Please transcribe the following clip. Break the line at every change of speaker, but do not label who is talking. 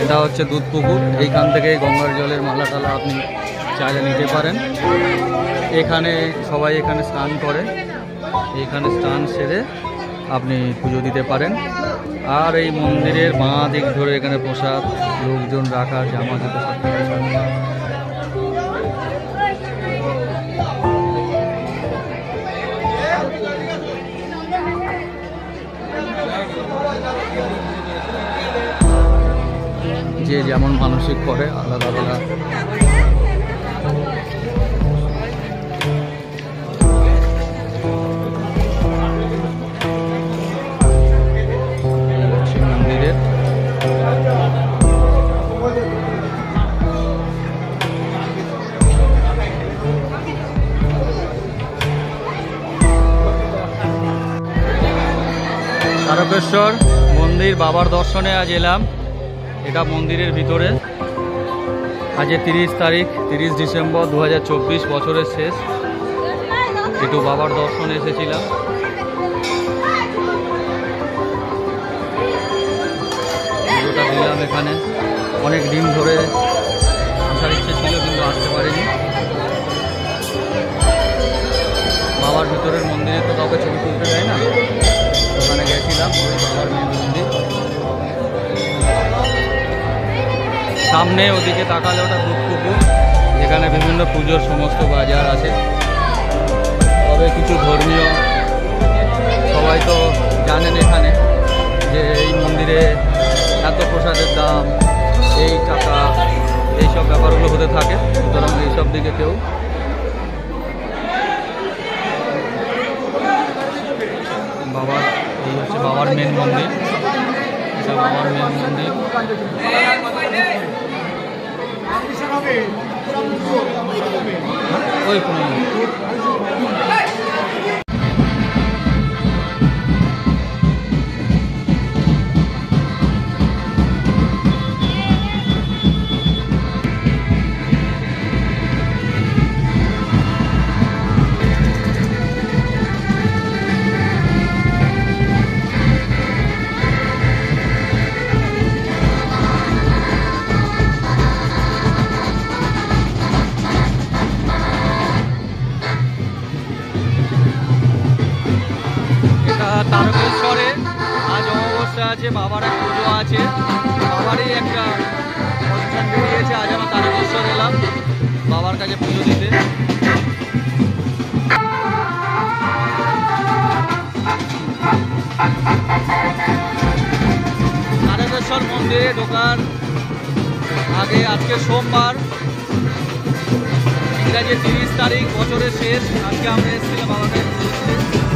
এটা হচ্ছে দুধ পুকুর। এইখান থেকে গঙ্গার জলের মালা টালা আপনি চাইলে নিতে পারেন। এখানে সবাই এখানে স্নান করে, এখানে স্নান সেরে আপনি পুজো দিতে পারেন। আর এই মন্দিরের বাঁ দিক ধরে এখানে প্রসাদ, লোকজন রাখা, জামা জুতো সব যে যেমন মানসিক করে আলাদা আলাদা। মন্দিরের তারকেশ্বর মন্দির বাবার দর্শনে আজ এলাম। এটা মন্দিরের ভিতরে। আজ 30 তারিখ, 30 ডিসেম্বর 2024, বছরের শেষ। একটু বাবার দর্শনে এসেছিলাম। পুজোটা দিলাম এখানে। অনেক দিন ধরে আসার ইচ্ছে ছিল কিন্তু আসতে পারিনি। বাবার ভিতরের মন্দিরে তো কাউকে ছবি তুলতে দেয় না, ওখানে গেছিলাম। বাবার মেন মন্দির সামনে, ওদিকে তাকালে ওটা দুধ পুকুর, যেখানে বিভিন্ন পুজোর সমস্ত বাজার আছে। তবে কিছু ধর্মীয়, সবাই তো জানেন এখানে যে এই মন্দিরে এত প্রসাদের দাম, এই টাকা, এইসব ব্যাপারগুলো হতে থাকে। সুতরাং এইসব দিকে কেউ বাবার, এই হচ্ছে বাবার মেন মন্দির। এটা বাবার মেন মন্দির। ওই কোনো তারকেশ্বরে আজ অমাবস্যা আছে, বাবার এক পুজো আছে। বাবারই একটা অনুষ্ঠান বেরিয়েছে। আজ আমরা তারকেশ্বর এলাম বাবার কাছে পুজো দিতে। তারকেশ্বর মন্দিরে ঢোকার আগে আজকে সোমবার, ইংরাজি 30 তারিখ, বছরের শেষ। আজকে আমরা এসেছিলাম বাবার কাছে পুজো দিতে।